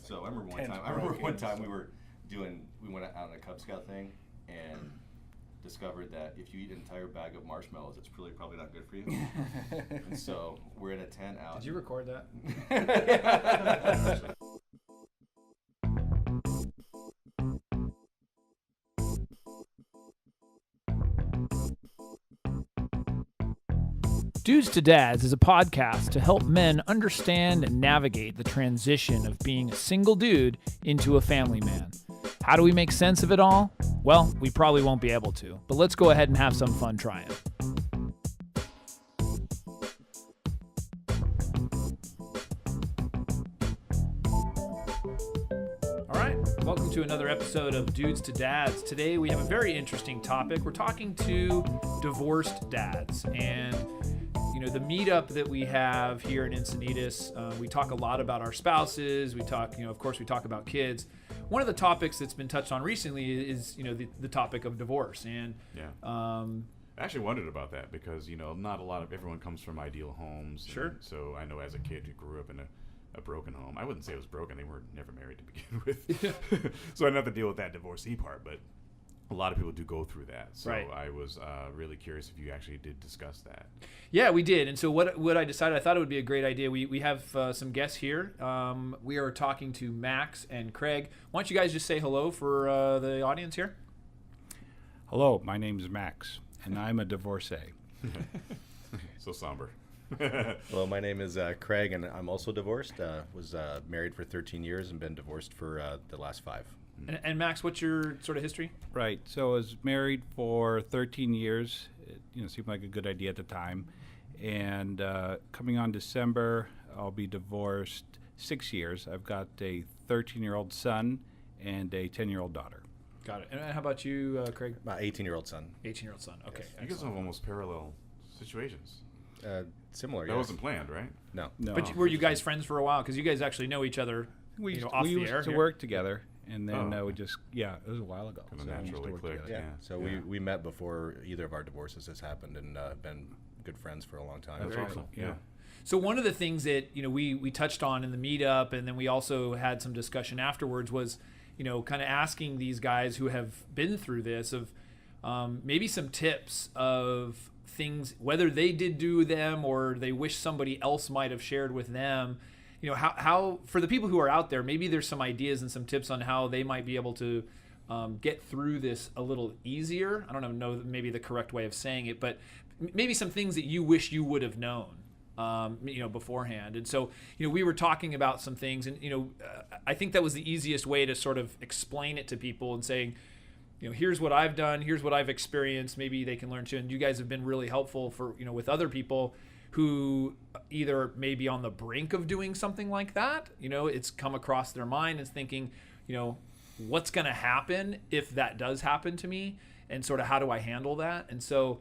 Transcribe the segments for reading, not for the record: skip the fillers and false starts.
So I remember one time we went out on a Cub Scout thing and discovered that if you eat an entire bag of marshmallows, it's probably not good for you. And so we're in a tent out. Did you record that? Dudes to Dads is a podcast to help men understand and navigate the transition of being a single dude into a family man. How do we make sense of it all? Well, we probably won't be able to, but let's go ahead and have some fun trying. All right, welcome to another episode of Dudes to Dads. Today we have a very interesting topic. We're talking to divorced dads, and the meetup that we have here in Encinitas, we talk a lot about our spouses. We talk, of course, we talk about kids. One of the topics that's been touched on recently is, the topic of divorce. And I actually wondered about that because, not everyone comes from ideal homes. Sure. So I know as a kid who grew up in a broken home, I wouldn't say it was broken. They were never married to begin with. So I didn't have to deal with that divorcee part, but a lot of people do go through that. So right. I was really curious if you actually did discuss that. Yeah, we did. And so what I decided, I thought it would be a great idea. We have some guests here. We are talking to Max and Craig. Why don't you guys just say hello for the audience here? Hello, my name is Max, and I'm a divorcee. So somber. Hello, my name is Craig, and I'm also divorced. Was married for 13 years and been divorced for the last 5. And Max, what's your sort of history? Right. So I was married for 13 years. It seemed like a good idea at the time. And coming on December, I'll be divorced 6 years. I've got a 13-year-old son and a 10-year-old daughter. Got it. And how about you, Craig? My 18-year-old son. 18-year-old son. Okay. Yes. You guys have almost parallel situations. Similar, That yes. wasn't planned, right? No. But were you guys friends for a while? Because you guys actually know each other we off the air. used to work together. And then it was a while ago. Kind of naturally clicked. Yeah. So we met before either of our divorces has happened and been good friends for a long time. That's awesome. Yeah. So one of the things that we touched on in the meetup, and then we also had some discussion afterwards, was kind of asking these guys who have been through this of maybe some tips of things, whether they did do them or they wish somebody else might have shared with them. How for the people who are out there, maybe there's some ideas and some tips on how they might be able to get through this a little easier. I don't know maybe the correct way of saying it, but maybe some things that you wish you would have known, beforehand. And so, we were talking about some things, and I think that was the easiest way to sort of explain it to people and saying, here's what I've done, here's what I've experienced. Maybe they can learn too. And you guys have been really helpful for with other people who either may be on the brink of doing something like that. It's come across their mind and thinking, what's going to happen if that does happen to me, and sort of how do I handle that? And so,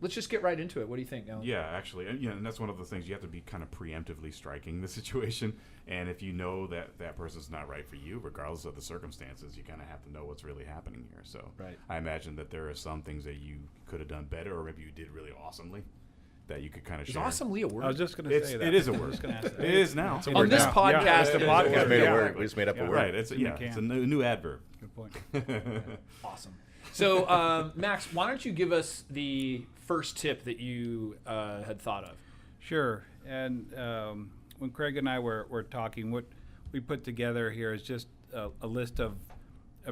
let's just get right into it. What do you think, Alan? Yeah, actually, and that's one of the things you have to be kind of preemptively striking the situation. And if you know that person's not right for you, regardless of the circumstances, you kind of have to know what's really happening here. So right. I imagine that there are some things that you could have done better, or maybe you did really awesomely, that you could kind of share. Is awesomely a word? I was just going to say that. It is a word. It is now. On this podcast, We just made up a word. Right. It's a new adverb. Good point. Awesome. So, Max, why don't you give us the first tip that you had thought of? Sure. And when Craig and I were talking, what we put together here is just a list of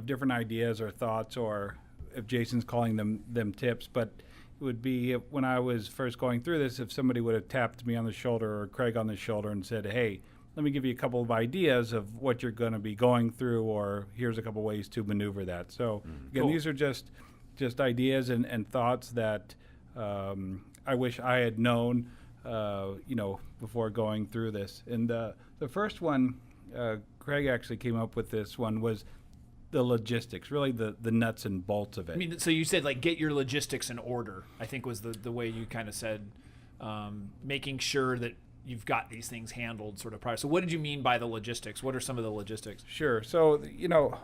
different ideas or thoughts, or if Jason's calling them tips, but it would be when I was first going through this, if somebody would have tapped me on the shoulder or Craig on the shoulder and said, hey, let me give you a couple of ideas of what you're going to be going through, or here's a couple ways to maneuver that. So again, These are just ideas and thoughts that I wish I had known, before going through this. And the first one, Craig actually came up with this one, was the logistics, really the nuts and bolts of it. I mean, so you said get your logistics in order, I think was the way you kind of said, making sure that you've got these things handled sort of prior. So what did you mean by the logistics? What are some of the logistics? Sure. So,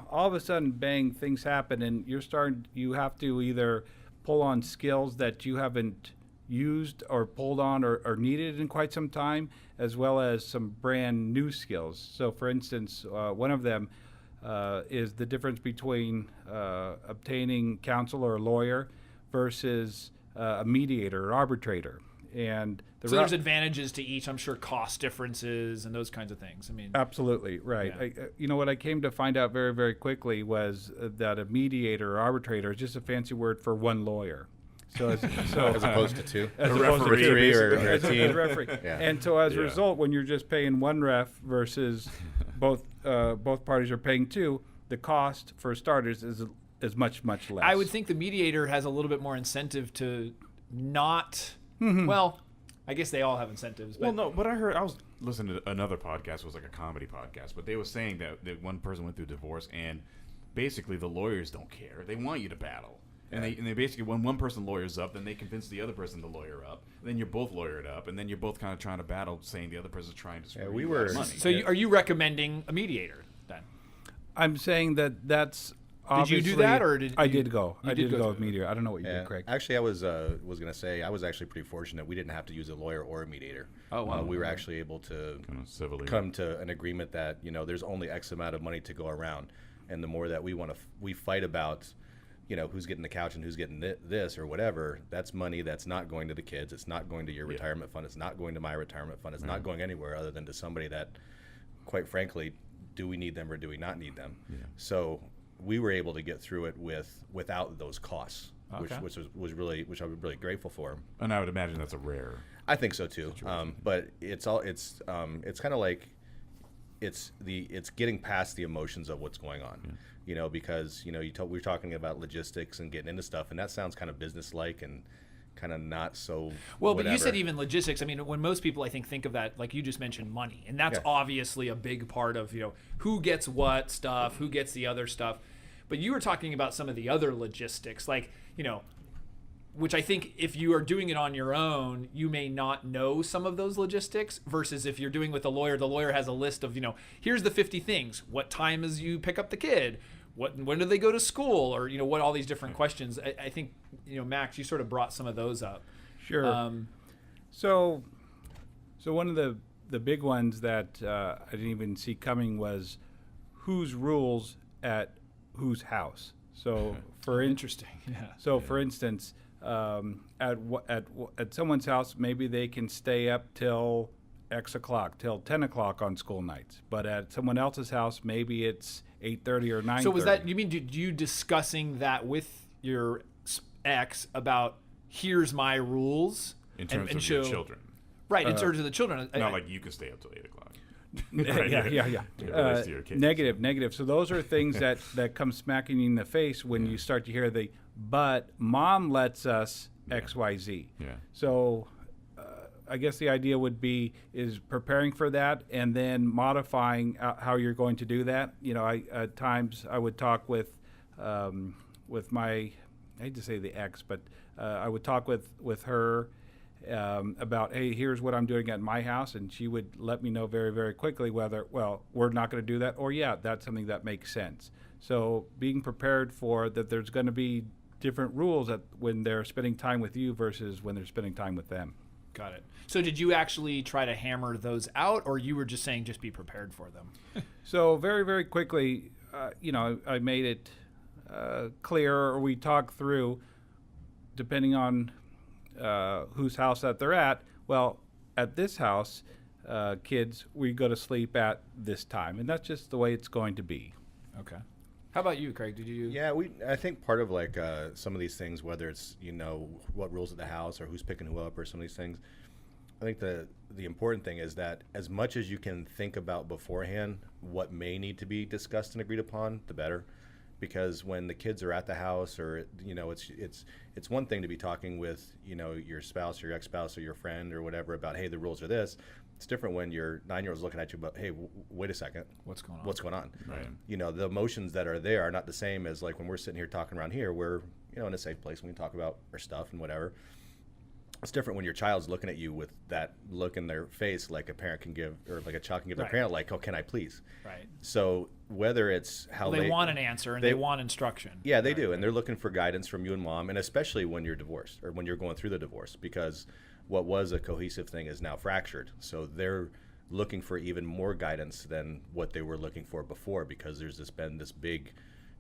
all of a sudden, bang, things happen, and you have to either pull on skills that you haven't used or pulled on or needed in quite some time, as well as some brand new skills. So, for instance, one of them is the difference between obtaining counsel or a lawyer versus a mediator or arbitrator. And so there's advantages to each, I'm sure, cost differences and those kinds of things. I mean, absolutely right. Yeah. What I came to find out very, very quickly was that a mediator or arbitrator is just a fancy word for one lawyer. So as opposed to two, as a opposed to referee, three or a as team. a referee. Yeah. And so as a Yeah. result, when you're just paying one ref versus both parties are paying two, the cost for starters is much, much less. I would think the mediator has a little bit more incentive to not. Mm-hmm. Well, I guess they all have incentives. But Well, no, but I was listening to another podcast. It was like a comedy podcast, but they were saying that one person went through divorce, and basically the lawyers don't care. They want you to battle. And they basically, when one person lawyers up, then they convince the other person to lawyer up. Then you're both lawyered up, and then you're both kind of trying to battle, saying the other person's trying to screw we you were- out of money. so are you recommending a mediator then? I'm saying that's. Did you do that, or did I you- did go? you I did did go go with through it. mediator. I don't know what you Yeah. did, Craig. Actually, I was going to say I was actually pretty fortunate. We didn't have to use a lawyer or a mediator. Oh, wow. We were actually able to Kind of civilly. come to an agreement that there's only X amount of money to go around, and the more that we fight about, who's getting the couch and who's getting this or whatever. That's money that's not going to the kids. It's not going to your retirement fund. It's not going to my retirement fund. It's not going anywhere other than to somebody that, quite frankly, do we need them or do we not need them? Yeah. So we were able to get through it without those costs, Okay. which I was really grateful for. And I would imagine that's a rare. I think so too. But it's kind of like it's getting past the emotions of what's going on, because we were talking about logistics and getting into stuff, and that sounds kind of business-like and kind of not so. Well, whatever. but you said even logistics. I mean, when most people, I think of that, like you just mentioned, money, and that's Yeah. obviously a big part of who gets what stuff, who gets the other stuff. But you were talking about some of the other logistics, like which I think if you are doing it on your own, you may not know some of those logistics. Versus if you're doing with a lawyer, the lawyer has a list of here's the 50 things. What time is you pick up the kid? When do they go to school? Or what all these different questions. I think Max, you sort of brought some of those up. Sure. So one of the big ones that I didn't even see coming was whose rules at whose house. So Interesting. Yeah. So for instance, at someone's house, maybe they can stay up till X o'clock, till 10 o'clock on school nights. But at someone else's house, maybe it's 8:30 or 9:30. So was that, you mean, you discussing that with your ex about here's my rules? In terms of show, your children. Right, in terms of the children. Not like you can stay up till 8 o'clock. Yeah. Rest of your kids. Negative. So those are things that come smacking you in the face when you start to hear but mom lets us XYZ. Yeah. So I guess the idea would is preparing for that and then modifying how you're going to do that. At times I would talk with my, I hate to say the ex, but I would talk with her about, hey, here's what I'm doing at my house, and she would let me know very, very quickly whether, we're not going to do that, or that's something that makes sense. So being prepared for that, there's going to be different rules when they're spending time with you versus when they're spending time with them. Got it. So did you actually try to hammer those out, or you were just saying just be prepared for them? So very, very quickly, I made it clear, or we talked through, depending on whose house that they're at. Well, at this house, kids, we go to sleep at this time, and that's just the way it's going to be. Okay. How about you, Craig? Did you? Yeah, I think part of some of these things, whether it's what rules at the house or who's picking who up or some of these things, I think the important thing is that as much as you can think about beforehand what may need to be discussed and agreed upon, the better. Because when the kids are at the house, or it's one thing to be talking with your spouse or your ex-spouse or your friend or whatever about, hey, the rules are this. It's different when your 9-year-old's looking at you, but hey, wait a second, What's going on? what's going on? Right. The emotions that are there are not the same as like when we're sitting here talking around here. We're in a safe place when we talk about our stuff and whatever. it's different when your child's looking at you with that look in their face, like a parent can give, or like a child can give their Right. parent, like, oh, can I please? Right. So whether it's how Well, they want an answer and they want instruction. yeah, they do, and they're looking for guidance from you and mom, and especially when you're divorced or when you're going through the divorce, because what was a cohesive thing is now fractured. So they're looking for even more guidance than what they were looking for before, because there's been this big,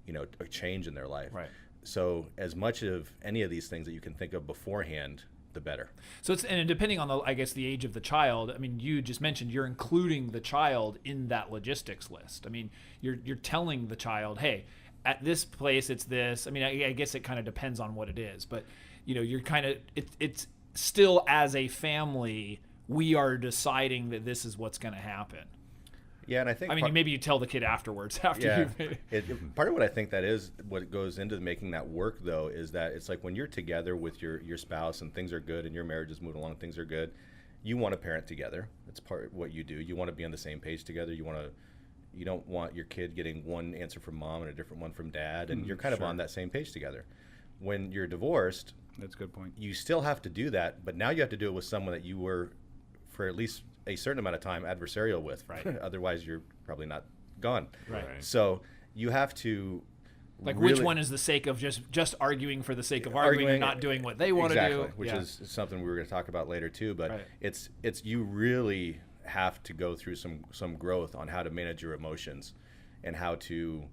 a change in their life. Right. So as much of any of these things that you can think of beforehand, the better. So and depending on the age of the child, I mean, you just mentioned you're including the child in that logistics list. I mean, you're telling the child, hey, at this place it's this. I mean, I guess it kind of depends on what it is, but you're kind of it's still, as a family, we are deciding that this is what's going to happen. Yeah, and I think maybe you tell the kid afterwards after you've part of what I think that is what goes into making that work, though, is that it's like when you're together with your spouse and things are good and your marriage is moving along, things are good, you want to parent together. It's part of what you do. You want to be on the same page together. You don't want your kid getting one answer from mom and a different one from dad, and you're kind of on that same page together. When you're divorced, That's a good point. you still have to do that, but now you have to do it with someone that you were, for at least a certain amount of time, adversarial with. Right. Otherwise, you're probably not gone. Right. So you have to which one is the sake of just arguing for the sake of arguing and not doing what they want to do, which is something we were going to talk about later too. But Right. it's you really have to go through some growth on how to manage your emotions and how to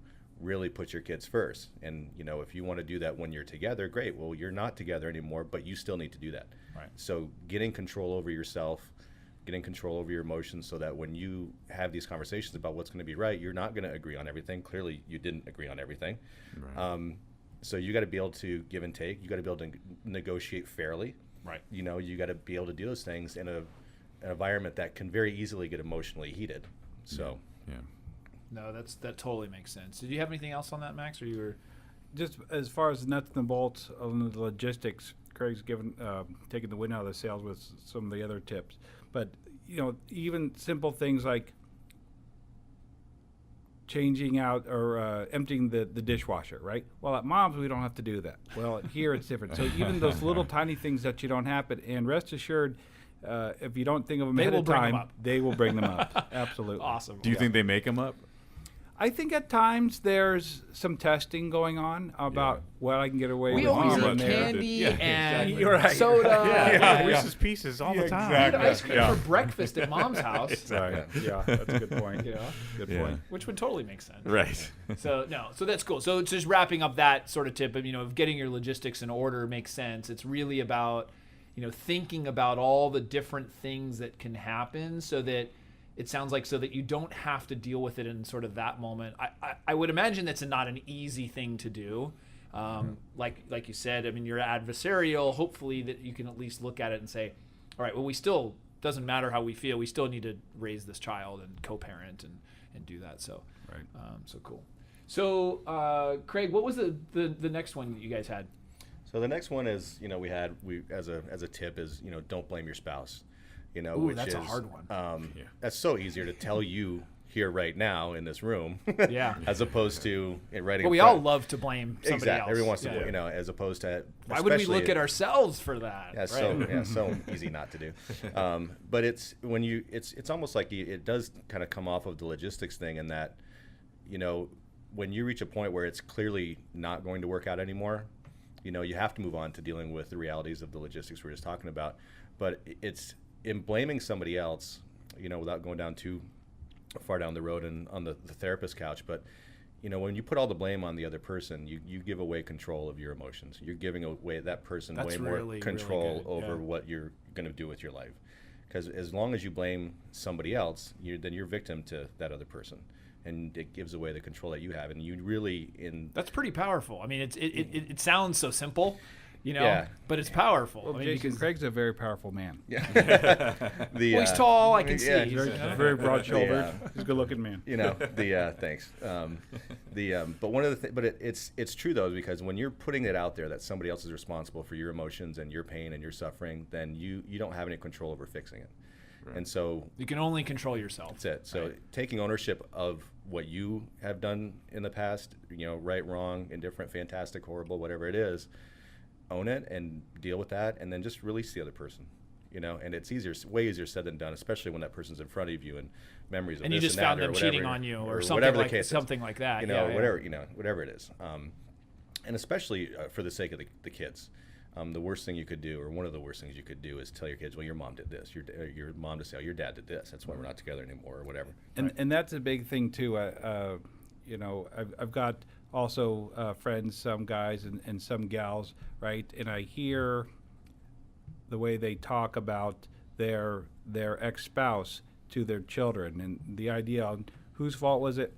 really put your kids first. And if you want to do that when you're together, great. Well, you're not together anymore, but you still need to do that. Right. So getting control over yourself, getting control over your emotions, so that when you have these conversations about what's going to be right, you're not going to agree on everything. Clearly, you didn't agree on everything. Right. So you got to be able to give and take. You got to be able to negotiate fairly. Right. You got to be able to do those things in an environment that can very easily get emotionally heated. So Yeah. No, that totally makes sense. Did you have anything else on that, Max, or you were? Just as far as the nuts and the bolts of the logistics, Craig's taking the wind out of the sails with some of the other tips. But even simple things like changing out or emptying the dishwasher, right? Well, at mom's we don't have to do that. Well, here it's different. So even those little tiny things that you don't happen, and rest assured, if you don't think of them ahead of time, they will bring them up. Absolutely. Awesome. Do you think they make them up? I think at times there's some testing going on about what I can get away with. We always here eat and there. candy and You're right. soda. Reese's Pieces all the time. We eat ice cream for breakfast at mom's house. Right. Yeah, that's a good point. Good Yeah. point. Which would totally make sense. Right. So that's cool. So it's just wrapping up that sort of tip of getting your logistics in order makes sense. It's really about thinking about all the different things that can happen, so that it sounds like so that you don't have to deal with it in sort of that moment. I would imagine that's not an easy thing to do. Like you said, I mean, you're adversarial. Hopefully that you can at least look at it and say, all right, well, we still, doesn't matter how we feel, we still need to raise this child and co-parent and do that. So, Right. So cool. So, Craig, what was the next one that you guys had? So the next one is, we as a tip is, don't blame your spouse. Ooh, which that's is a hard one. That's so easier to tell you here right now in this room, Yeah. as opposed to writing. But we all love to blame somebody exactly. else. Everyone wants Yeah. to, as opposed to. Why would we look especially- at ourselves for that? Yeah, right? so easy not to do. But it's when it's almost like it does kind of come off of the logistics thing, in that, when you reach a point where it's clearly not going to work out anymore, you have to move on to dealing with the realities of the logistics we were just talking about. But it's in blaming somebody else, without going down too far down the road and on the therapist couch, but when you put all the blame on the other person, you give away control of your emotions. You're giving away that person That's way more really, control really good. over Yeah. what you're going to do with your life. Because as long as you blame somebody else, then you're victim to that other person, and it gives away the control that you have. And you really That's pretty powerful. I mean, it sounds so simple, Yeah. but it's powerful. Well, I mean, Jason, because Craig's a very powerful man. he's tall. I can see. yeah, He's, Very broad-shouldered. The, He's a good-looking man. Thanks. But one of the but it's true though, because when you're putting it out there that somebody else is responsible for your emotions and your pain and your suffering, then you don't have any control over fixing it. Right. And so you can only control yourself. that's it. So taking ownership of what you have done in the past, right, wrong, indifferent, fantastic, horrible, whatever it is, own it and deal with that, and then just release the other person. And it's way easier said than done, especially when that person's in front of you and memories of and this you just and that found them or whatever, cheating on you or whatever the something case is. like that. Whatever it is. And especially for the sake of the kids. The worst thing you could do, or one of the worst things you could do, is tell your kids, well, your mom did this. Your mom to say, oh, your dad did this. That's why we're not together anymore, or whatever. And that's a big thing too. I've got also friends, some guys and some gals, right? And I hear the way they talk about their ex-spouse to their children, and the idea on whose fault was it.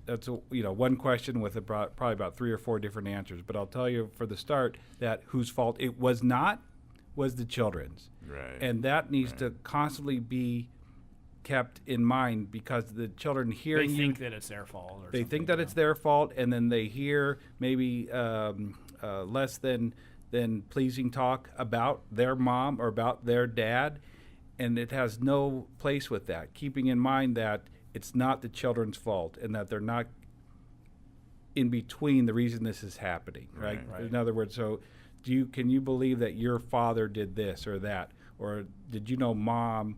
That's one question with probably about 3 or 4 different answers. But I'll tell you for the start that whose fault it was not was the children's, right? And that needs to constantly be kept in mind, because the children hearing they think that it's their fault. They think that it's their fault, and then they hear maybe less than pleasing talk about their mom or about their dad, and it has no place with that. Keeping in mind that it's not the children's fault, and that they're not in between the reason this is happening, right? In other words, so can you believe that your father did this or that, or did you know mom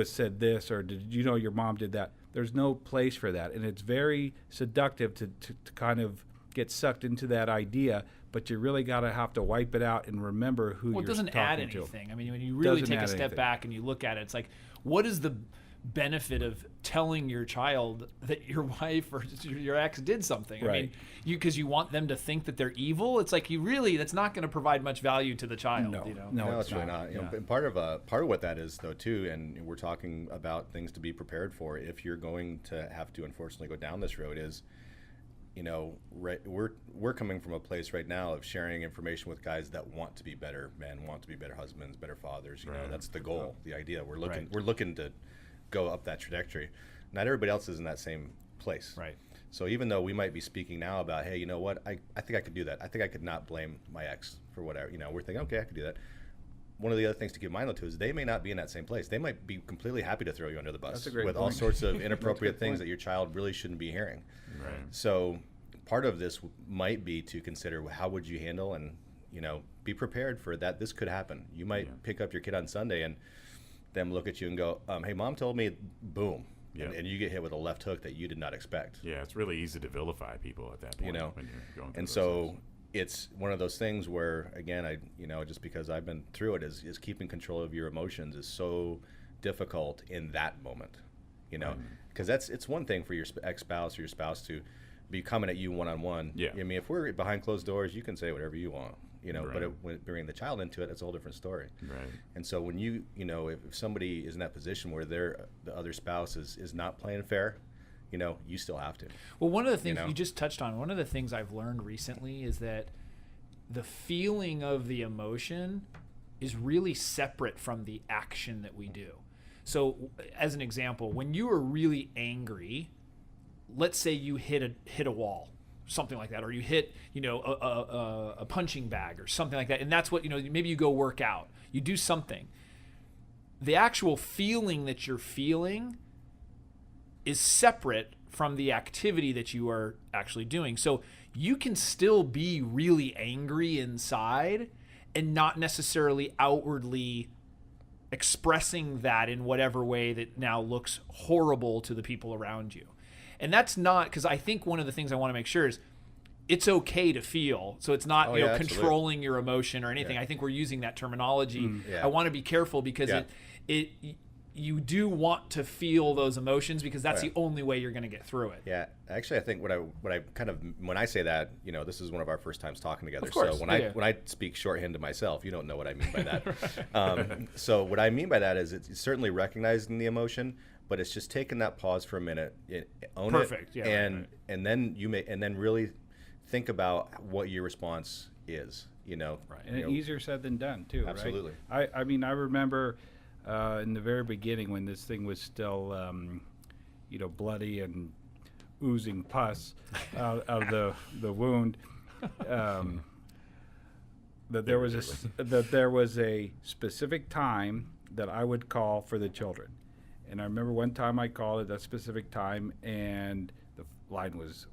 said this, or did you know your mom did that? There's no place for that, and it's very seductive to kind of get sucked into that idea. But you really have to wipe it out and remember who you're talking to. Well, it doesn't add anything. I mean, when you really take a step back and you look at it, it's like, what is the benefit of telling your child that your wife or your ex did something? Right. I mean, because you want them to think that they're evil. It's like that's not going to provide much value to the child. No, it's really not. And part of what that is, though, too, and we're talking about things to be prepared for if you're going to have to unfortunately go down this road, is we're coming from a place right now of sharing information with guys that want to be better men, want to be better husbands, better fathers. That's the goal, the idea. We're looking to go up that trajectory. Not everybody else is in that same place. Right. So even though we might be speaking now about, hey, you know what, I think I could do that. I think I could not blame my ex for whatever. We're thinking, okay, I could do that. One of the other things to keep in mind, though, too, is they may not be in that same place. They might be completely happy to throw you under the bus with all sorts of inappropriate things that your child really shouldn't be hearing. Right. So part of this might be to consider, how would you handle and, be prepared for that. This could happen. You might pick up your kid on Sunday and them look at you and go, hey, mom told me, boom. Yeah. And you get hit with a left hook that you did not expect. Yeah, it's really easy to vilify people at that point. When you're going through and so things. It's one of those things where, again, just because I've been through it, is keeping control of your emotions is so difficult in that moment, because it's one thing for your ex-spouse or your spouse to be coming at you one-on-one. Yeah. I mean, if we're behind closed doors, you can say whatever you want, but when bringing the child into it, it's a whole different story. Right. And so when if somebody is in that position where the other spouse is not playing fair, you still have to. Well, one of the things you just touched on, one of the things I've learned recently is that the feeling of the emotion is really separate from the action that we do. So as an example, when you are really angry, let's say you hit a wall, something like that, or you hit a punching bag or something like that, and that's what maybe you go work out, you do something. The actual feeling that you're feeling is separate from the activity that you are actually doing. So you can still be really angry inside and not necessarily outwardly expressing that in whatever way that now looks horrible to the people around you. And that's not, because I think one of the things I want to make sure is it's okay to feel. So it's not controlling your emotion or anything. I think we're using that terminology. I want to be careful because you do want to feel those emotions, because that's the only way you're going to get through it. Yeah, actually, I think what I kind of, when I say that, this is one of our first times talking together. Of course, so when I speak shorthand to myself, you don't know what I mean by that. So what I mean by that is it's certainly recognizing the emotion, but it's just taking that pause for a minute, own it, and then really think about what your response is. And easier said than done too. Absolutely. Right? I mean, I remember. In the very beginning, when this thing was still, bloody and oozing pus out of the wound, that there was a specific time that I would call for the children, and I remember one time I called at that specific time, and the line was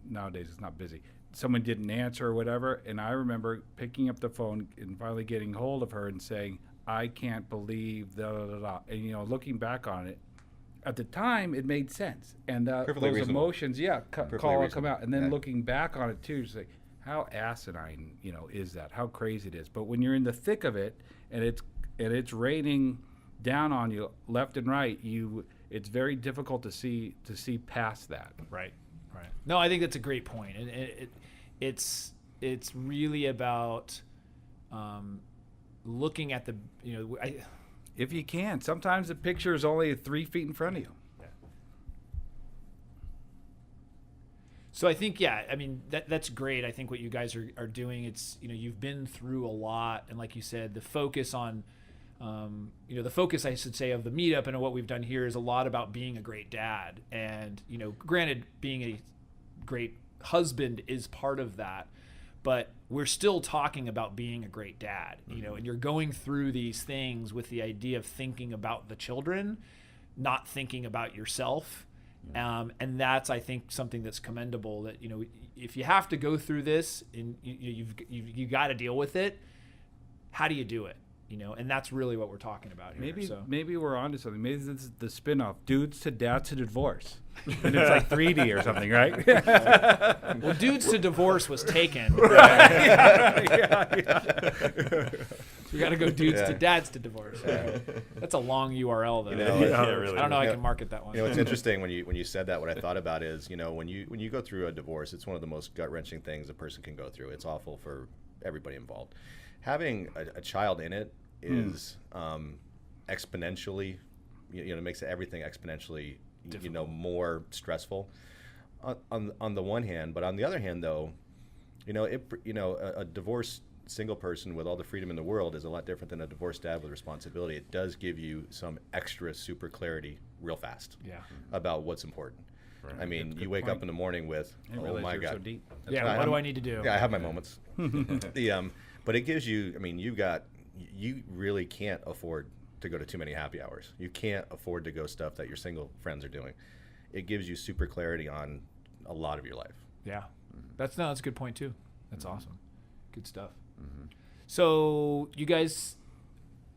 nowadays it's not busy. someone didn't answer or whatever. And I remember picking up the phone and finally getting hold of her and saying, I can't believe da. And, you know, looking back on it, at the time, it made sense. And those reasonable. emotions, Perfectly come reasonable. out. And then Yeah. looking back on it, too, it's like, how asinine, you know, is that? How crazy it is. But when you're in the thick of it and it's raining down on you left and right, it's very difficult to see past that. Right. No, I think that's a great point, and it's really about looking at the, you know, If you can, sometimes the picture is only 3 feet in front of you. So I think, I mean, that's great. I think what you guys are doing, it's, you know, you've been through a lot. And like you said, the focus on, you know, the focus, I should say, of the meetup and what we've done here is a lot about being a great dad. And, you know, granted, being a great husband is part of that. But we're still talking about being a great dad, you know, and you're going through these things with the idea of thinking about the children, not thinking about yourself. And that's, I think, something that's commendable, that, you know, if you have to go through this and you got to deal with it, how do you do it? You know, and that's really what we're talking about here. Maybe we're onto something. Maybe this is the spin-off, Dudes to Dads to Divorce. And it's like 3D or something, right? Well, Dudes to Divorce was taken. So we got to go Dudes to Dads to Divorce. That's a long URL, though. You know, really. I don't know. I can market that one. You know, it's interesting when you said that. What I thought about is, you know, when you go through a divorce, it's one of the most gut-wrenching things a person can go through. It's awful for everybody involved. Having a child in it is exponentially, you know, makes everything exponentially, you know, more stressful. On the one hand, but on the other hand, though, you know, a divorced single person with all the freedom in the world is a lot different than a divorced dad with responsibility. It does give you some extra super clarity real fast about what's important. Right. I mean, you wake up in the morning with, oh my God. So deep. What do I need to do? Yeah, I have my moments. But it gives you, I mean, you really can't afford to go to too many happy hours. You can't afford to go stuff that your single friends are doing. It gives you super clarity on a lot of your life. Yeah. That's a good point, too. That's awesome. Good stuff. So you guys,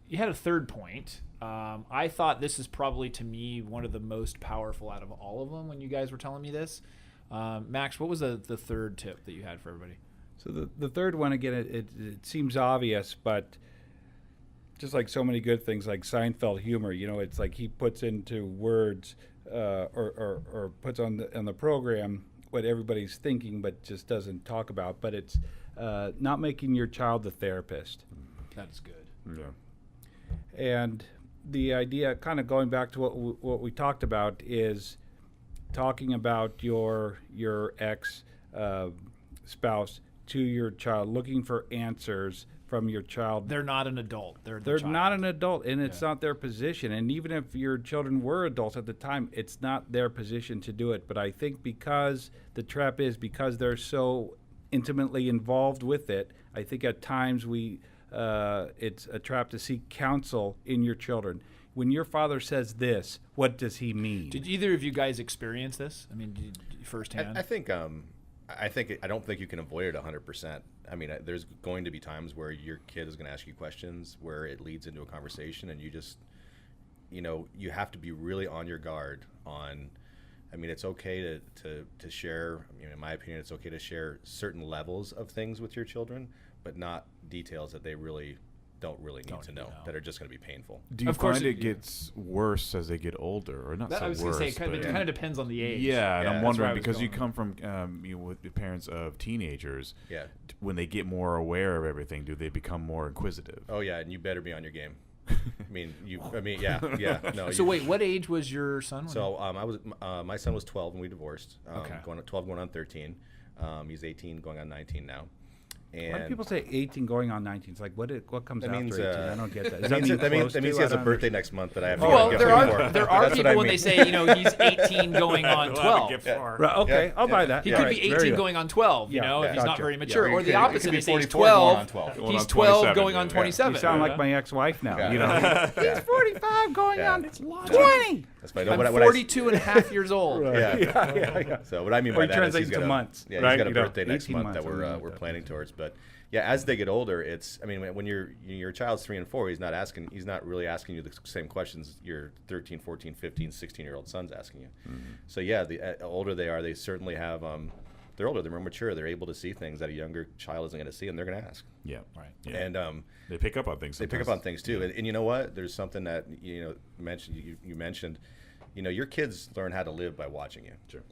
you had a third point. I thought this is probably, to me, one of the most powerful out of all of them when you guys were telling me this. Max, what was the third tip that you had for everybody? So the third one, again, it seems obvious, but just like so many good things, like Seinfeld humor, you know, it's like he puts into words or puts on the program what everybody's thinking, but just doesn't talk about. But it's not making your child the therapist. That's good. Yeah. And the idea, kind of going back to what we talked about, is talking about your ex spouse to your child, looking for answers from your child. They're not an adult. They're not an adult, and it's not their position. And even if your children were adults at the time, it's not their position to do it. But I think because the trap is because they're so intimately involved with it, I think at times it's a trap to seek counsel in your children. When your father says this, what does he mean? Did either of you guys experience this? I mean, firsthand? I don't think you can avoid it 100%. I mean, there's going to be times where your kid is going to ask you questions where it leads into a conversation, and you just, you know, you have to be really on your guard on. I mean, it's okay to share. I mean, in my opinion, it's okay to share certain levels of things with your children, but not details that they don't need to know that are just going to be painful. Do you find it gets worse as they get older, or not? I was going to say, it kind of depends on the age. Yeah, and I'm wondering, because you come from with the parents of teenagers. Yeah. When they get more aware of everything, do they become more inquisitive? Oh yeah, and you better be on your game. No. So wait, what age was your son? So my son was 12 when we divorced. Okay. Going on 13. He's 18, going on 19 now. And why do people say 18 going on 19? It's like, what comes after 18? I don't get that. That means he has a birthday next month that I have to well, get there are people when they say, you know, he's 18 going on 12. Right, okay, Yeah. I'll buy that. He could be 18 going on 12, you know, if he's not gotcha. very mature. Yeah. Or the It opposite, could be they say he's 44 12, going on he's 12. 12 going on 27. You sound like my ex-wife now. Yeah. You know, Yeah. he's 45 going Yeah. on 20. That's funny. I'm What 42 and a half years old. Yeah. So what I mean Or by he that is translates he's got to a months, Yeah, right? he's got a You know, birthday next 18 month months, that something like we're that. planning towards. But yeah, as they get older, it's I mean when your child's 3 and 4, he's not really asking you the same questions your 13, 14, 15, 16-year-old son's asking you. So yeah, the older they are, they certainly have they're older, they're more mature, they're able to see things that a younger child isn't going to see, and they're going to ask. Yeah. Right. Yeah. And they pick up on things. they pick up on things too. And you know what? There's something that you mentioned. Your kids learn how to live by watching you. Sure.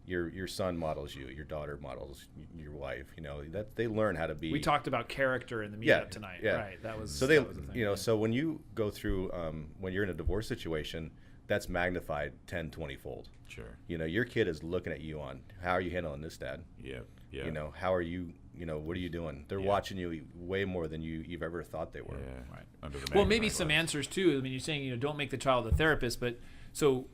Your son models you, your daughter models your wife. That they learn how to be. We talked about character in the meetup Yeah, tonight. yeah. Right. That was So that was the thing. So when you go through when you're in a divorce situation, that's magnified 10, 20 fold. Sure. Your kid is looking at you on how are you handling this, Dad? Yeah. Yeah. How are you? What are you doing? They're watching you way more than you've ever thought they were. Yeah. Right. Under the Well, maybe magnifying some glass. answers too. I mean, you're saying don't make the child a therapist, but so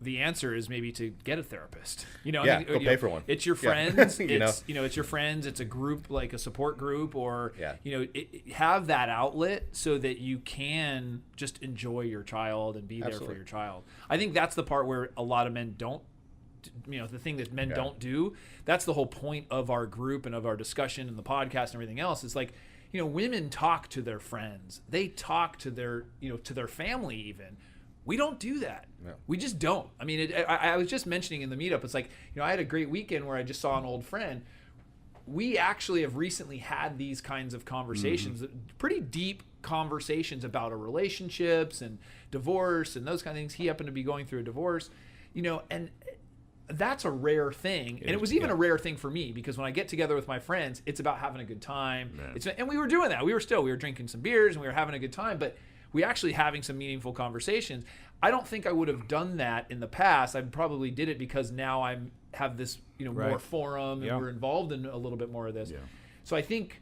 the answer is maybe to get a therapist. Yeah, go pay for one. It's your Yeah. friends. You know? It's your friends. It's a group like a support group, or Yeah. have that outlet so that you can just enjoy your child and be there Absolutely. for your child. I think that's the part where a lot of men don't. The thing that men don't do. That's the whole point of our group and of our discussion and the podcast and everything else. It's like, women talk to their friends. They talk to their, to their family even. We don't do that. No. We just don't. I mean, I was just mentioning in the meetup, it's like, I had a great weekend where I just saw an old friend. We actually have recently had these kinds of conversations, pretty deep conversations about our relationships and divorce and those kind of things. He happened to be going through a divorce, and that's a rare thing. And it was even a rare thing for me because when I get together with my friends, it's about having a good time. Yeah. And we were doing that. We were drinking some beers and we were having a good time, but we actually having some meaningful conversations. I don't think I would have done that in the past. I probably did it because now I have this, more Right. forum and we're involved in a little bit more of this. Yeah. So I think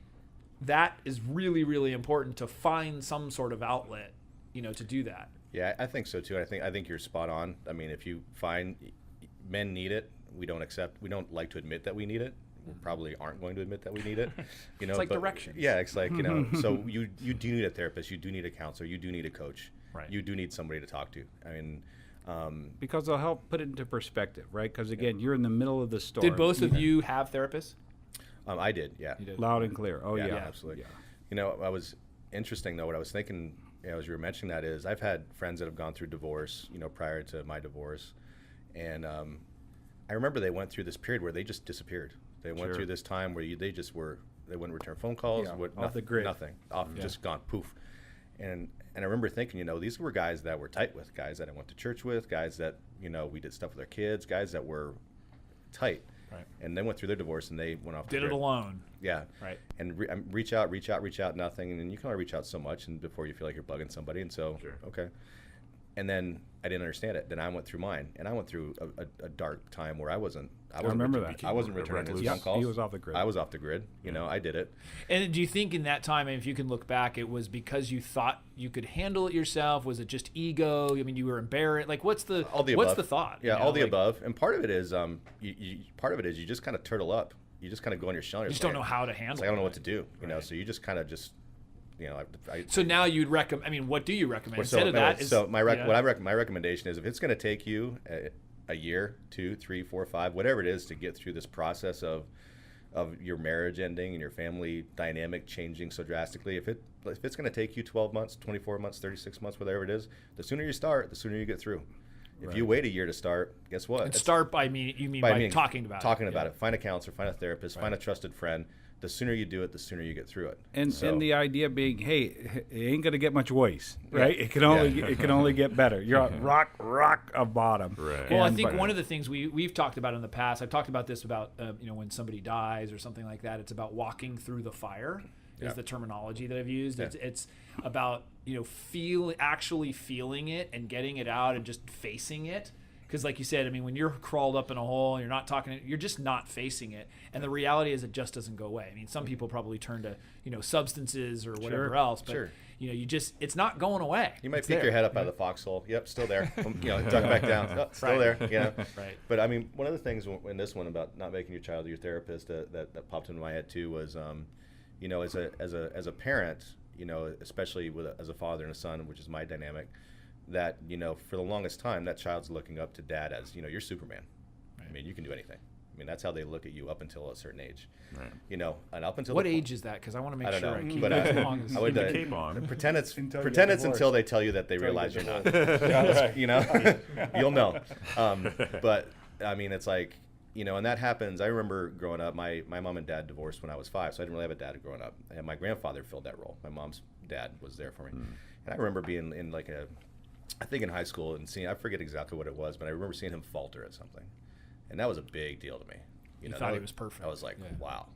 that is really, really important to find some sort of outlet, to do that. Yeah, I think so too. I think you're spot on. I mean, if you find men need it, we don't like to admit that we need it. We probably aren't going to admit that we need it. It's like directions. Yeah, it's like, so you do need a therapist, you do need a counselor, you do need a coach. Right. You do need somebody to talk to. I mean, Because they'll help put it into perspective, right? Because again, you're in the middle of the storm. Did both of you have therapists? I did, yeah. You did? Loud and clear. Oh, yeah. Absolutely. Yeah. I was interesting though. What I was thinking, as you were mentioning that is, I've had friends that have gone through divorce, prior to my divorce, and I remember they went through this period where they just disappeared. They went through this time where they wouldn't return phone calls, off the grid. nothing, just gone poof. And I remember thinking, these were guys that were tight with, guys that I went to church with, guys that we did stuff with their kids, guys that were tight. Right. And they went through their divorce and they went off. Did it alone. Yeah. Right. And reach out, nothing. And then you can only reach out so much and before you feel like you're bugging somebody. And so, okay. And then I didn't understand it. Then I went through mine. And I went through a dark time where I wasn't remember that. I wasn't returning his phone calls. He was off the grid. I was off the grid. I did it. And do you think in that time, if you can look back, it was because you thought you could handle it yourself? Was it just ego? I mean, you were embarrassed. Like, what's the thought? Yeah, all the above. And part of it is, you just kind of turtle up. You just kind of go on your shell. You just don't know how to handle it. I don't know what to do. So you just kind of So now you'd recommend. I mean, what do you recommend So, instead of that? so my recommendation is if it's going to take you a year, 2, 3, 4, 5, whatever it is to get through this process of your marriage ending and your family dynamic changing so drastically, if it's going to take you 12 months, 24 months, 36 months, whatever it is, the sooner you start, the sooner you get through. If you wait a year to start, guess what? And start by talking about it. Talking about it. Find a counselor, find a therapist, find a trusted friend. The sooner you do it, the sooner you get through it. And the idea being, hey, it ain't gonna get much worse, right? It can only get better. You're at rock of bottom. Right. Well, I think one of the things we've talked about in the past, I've talked about this about when somebody dies or something like that. It's about walking through the fire. Is the terminology that I've used. Yeah. It's about actually feeling it and getting it out and just facing it. Because like you said, I mean, when you're crawled up in a hole and you're not talking, you're just not facing it. And the reality is it just doesn't go away. I mean, some people probably turn to, substances or whatever else, but it's not going away. You might peek your head up out of the foxhole. Yep, still there. Duck back down. Oh, still there. Right. But I mean, one of the things in this one about not making your child your therapist that popped into my head too was, as a parent, especially as a father and a son, which is my dynamic. that, you know, for the longest time, that child's looking up to dad as, you know, you're Superman. Right. I mean, you can do anything. I mean, that's how they look at you up until a certain age. Right. You know, and up until What age is that? Because I want to make I don't sure know, I keep but it as long as I would Keep the cape on. pretend it's Until you pretend get it's divorced. until they tell you that they Until you realize get you're not. divorced. Yeah, right. You know, you'll know. But I mean, it's like, you know, and that happens. I remember growing up, my mom and dad divorced when I was 5, so I didn't really have a dad growing up. And my grandfather filled that role. My mom's dad was there for me. And I remember being in like I think in high school and seeing, I forget exactly what it was, but I remember seeing him falter at something. And that was a big deal to me. You know, thought that he was perfect. I was like, Yeah. wow,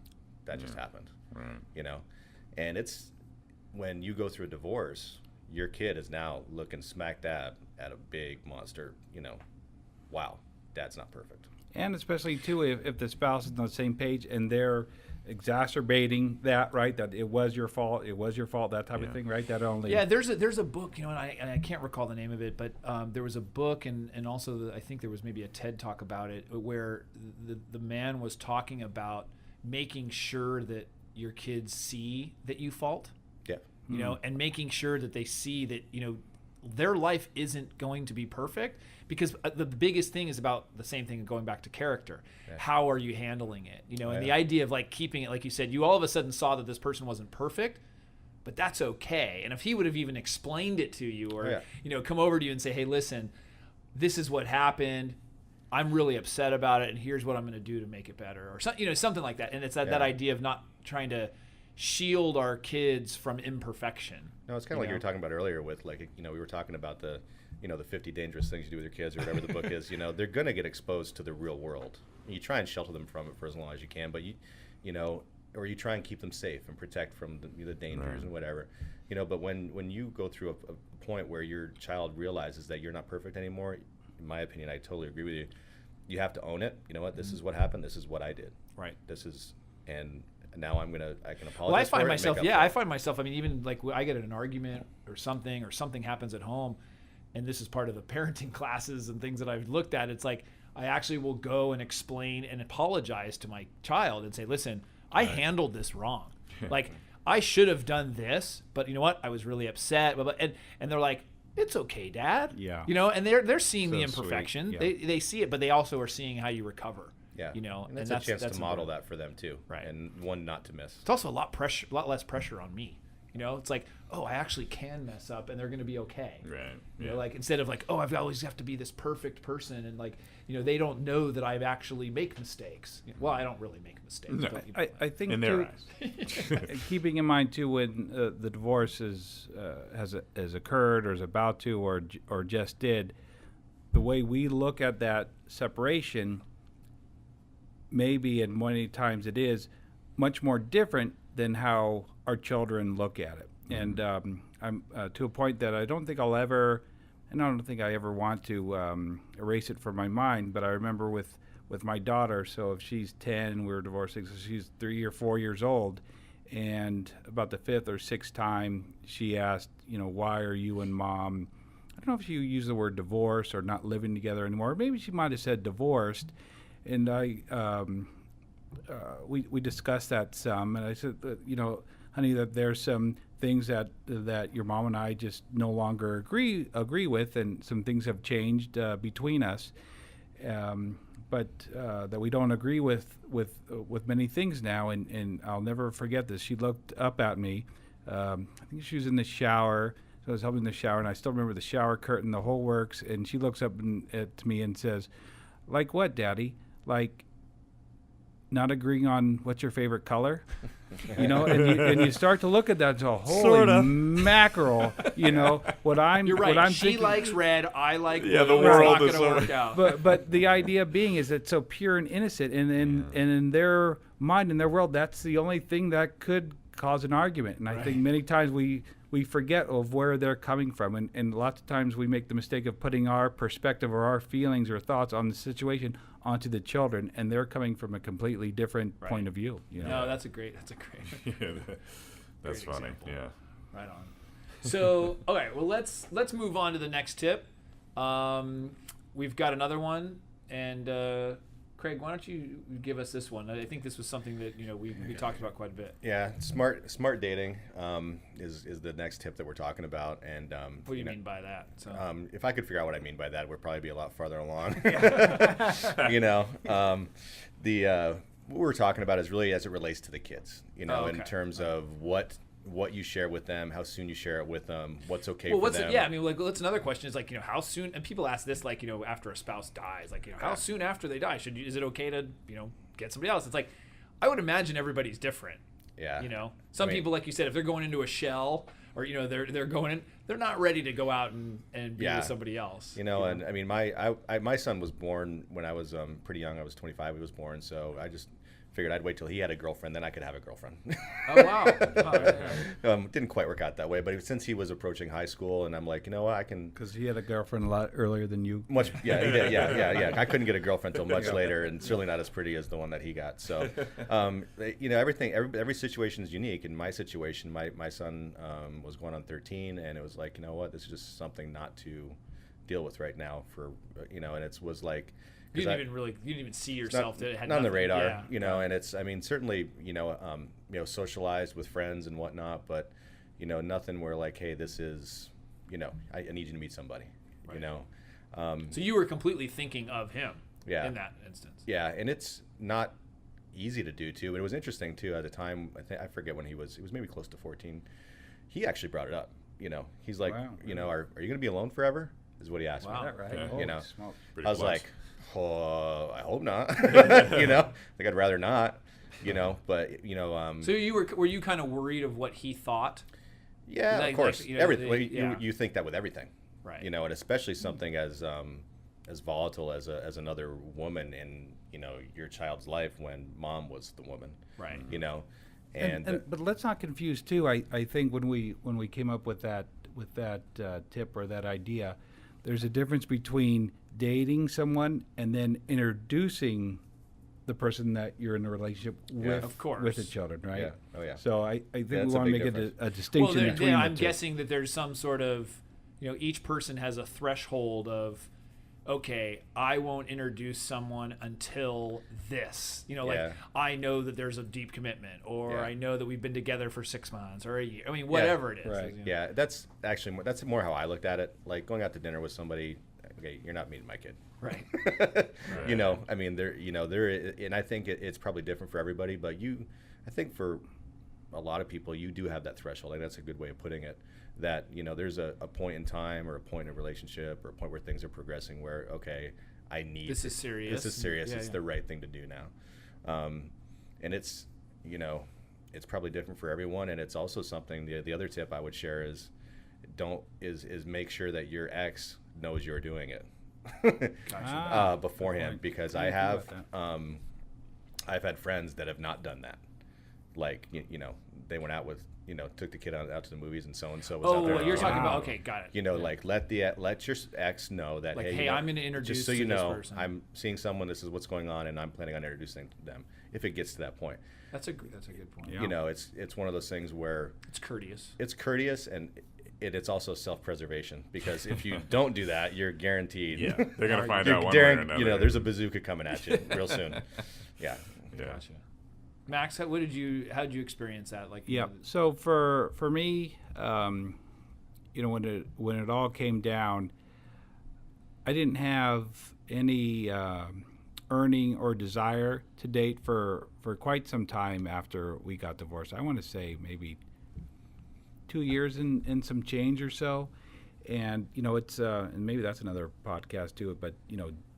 that just happened. Right. You know, and it's when you go through a divorce, your kid is now looking smack dab at a big monster. You know, wow, dad's not perfect. And especially too, if the spouse is on the same page and they're exacerbating that, right? That it was your fault, that type of thing, right? That only. Yeah, there's a book, you know, and I can't recall the name of it, but there was a book and also I think there was maybe a TED talk about it where the man was talking about making sure that your kids see that you fault, Yeah. you know, and making sure that they see that, you know, their life isn't going to be perfect, because the biggest thing is about the same thing, going back to character. Yeah. How are you handling it? You know, and the Yeah. idea of like keeping it, like you said, you all of a sudden saw that this person wasn't perfect, but that's okay. And if he would have even explained it to you, or, Yeah. you know, come over to you and say, hey, listen, this is what happened. I'm really upset about it, and here's what I'm going to do to make it better, or something, you know, something like that. And it's that Yeah. idea of not trying to shield our kids from imperfection. No, it's kind of like you were talking about earlier with, like, you know, we were talking about the, you know, the 50 dangerous things you do with your kids or whatever the book is. You know, they're going to get exposed to the real world. You try and shelter them from it for as long as you can, but you know, or you try and keep them safe and protect from the dangers Right. and whatever. You know, but when you go through a point where your child realizes that you're not perfect anymore, in my opinion, I totally agree with you. You have to own it. You know what? This is what happened. This is what I did. Right. This is, and now I can apologize. Well, I find for it and myself, make up yeah, for I it. find myself, I mean, even like I get in an argument or something happens at home, and this is part of the parenting classes and things that I've looked at. It's like, I actually will go and explain and apologize to my child and say, listen, I handled this wrong. Like, I should have done this, but you know what? I was really upset. And they're like, it's okay, Dad. Yeah. You know, and they're seeing the So sweet. imperfection. Yeah. They see it, but they also are seeing how you recover. Yeah, You know, and that's a chance to model that for them too, Right. And one not to miss. It's also a lot less pressure on me. You know, it's like, oh, I actually can mess up, and they're going to be okay. Right. You know, like, instead of like, oh, I've always have to be this perfect person, and like, you know, they don't know that I actually make mistakes. Well, I don't really make mistakes. No. But, you know, I think In too, their eyes. keeping in mind too when the divorce has occurred or is about to or just did, the way we look at that separation, maybe and many times it is much more different than how our children look at it. And I'm to a point that I don't think I'll ever, and I don't think I ever want to erase it from my mind. But I remember with my daughter. So if she's 10, we were divorcing. So she's 3 or 4 years old, and about the 5th or 6th time, she asked, you know, why are you and Mom? I don't know if she used the word divorce or not living together anymore. Maybe she might have said divorced, and we discussed that some, and I said, you know, honey, that there's some things that your mom and I just no longer agree with, and some things have changed between us, but that we don't agree with many things now, and I'll never forget this. She looked up at me. I think she was in the shower. So I was helping in the shower, and I still remember the shower curtain, the whole works. And she looks up at me and says, "Like what, Daddy? Like not agreeing on what's your favorite color?" You know, and you start to look at that. So holy Sorta. mackerel, you know what I'm. you're right. What I'm She thinking, likes red. I like blue. Yeah, the It's world not is going to so- work out. but the idea being is it's so pure and innocent, and in their mind, in their world, that's the only thing that could cause an argument. And I think many times we forget of where they're coming from, and lots of times we make the mistake of putting our perspective or our feelings or thoughts on the situation onto the children, and they're coming from a completely different point of view. You know? No, that's a great. Yeah, that's Great funny. example. Yeah. Right on. So, okay, well, let's move on to the next tip. We've got another one, and Craig, why don't you give us this one? I think this was something that we talked about quite a bit. Yeah, smart dating is the next tip that we're talking about. And what do you mean by that? So. If I could figure out what I mean by that, we'd probably be a lot farther along. What we're talking about is really as it relates to the kids. In terms of what you share with them, how soon you share it with them, what's okay for them. That's another question is how soon, and people ask this after a spouse dies, how soon after they die is it okay to get somebody else? It's like, I would imagine everybody's different. Yeah. Some people, like you said, if they're going into a shell or they're going in, they're not ready to go out and be with somebody else. And I mean my son was born when I was pretty young. I was 25. He was born, so I just figured I'd wait till he had a girlfriend, then I could have a girlfriend. Oh, wow. Didn't quite work out that way, but since he was approaching high school, and I'm like, what, I can... Because he had a girlfriend a lot earlier than you. He did, yeah. I couldn't get a girlfriend until much later, and certainly not as pretty as the one that he got. So, every situation is unique. In my situation, my son was going on 13, and it was like, this is just something not to deal with right now and it was like... You didn't even see yourself. Not on the radar, and it's, certainly, socialized with friends and whatnot, but, nothing where like, hey, this is, I need you to meet somebody, right. So you were completely thinking of him in that instance. Yeah, and it's not easy to do, too, but it was interesting, too, at the time, I forget when he was maybe close to 14. He actually brought it up, He's like, wow. Are you going to be alone forever? Is what he asked me. Right? I was like, I hope not. Like I'd rather not. But So were you kind of worried of what he thought? Yeah, of course. Everything. You think that with everything, right? And especially something as volatile as another woman in your child's life when mom was the woman, right? But let's not confuse too. I think when we came up with that tip or that idea, there's a difference between dating someone and then introducing the person that you're in a relationship with, of course, with the children, right? Yeah. Oh yeah. So I think we want to make it a distinction between the I'm two. guessing that there's some sort of, each person has a threshold of, okay, I won't introduce someone until this. I know that there's a deep commitment, or I know that we've been together for 6 months or a year. I mean, whatever it is. Right. Yeah, that's more how I looked at it. Like going out to dinner with somebody. Okay, you're not meeting my kid. Right. I mean, and I think it's probably different for everybody, but I think for a lot of people, you do have that threshold. Like that's a good way of putting it. That there's a point in time or a point in a relationship or a point where things are progressing where this is serious. It's the right thing to do now, and it's it's probably different for everyone. And it's also something. The other tip I would share is make sure that your ex knows you're doing it beforehand, because I have I've had friends that have not done that. Like they went out with took the kid out to the movies and so was out there. Oh, you're talking about, okay, got it. Like let your ex know that, like, hey, I'm going to introduce just so this person. I'm seeing someone, this is what's going on, and I'm planning on introducing them if it gets to that point. That's a good point. Yeah. It's one of those things where it's courteous. It's courteous, and it's also self-preservation, because if you don't do that, you're guaranteed. Yeah, they're going to find out one way or another. There's a bazooka coming at you real soon. Yeah. Gotcha. Max, how did you experience that? So for me, when it all came down, I didn't have any earning or desire to date for quite some time after we got divorced. I want to say maybe 2 years and some change or so. And it's and maybe that's another podcast too. But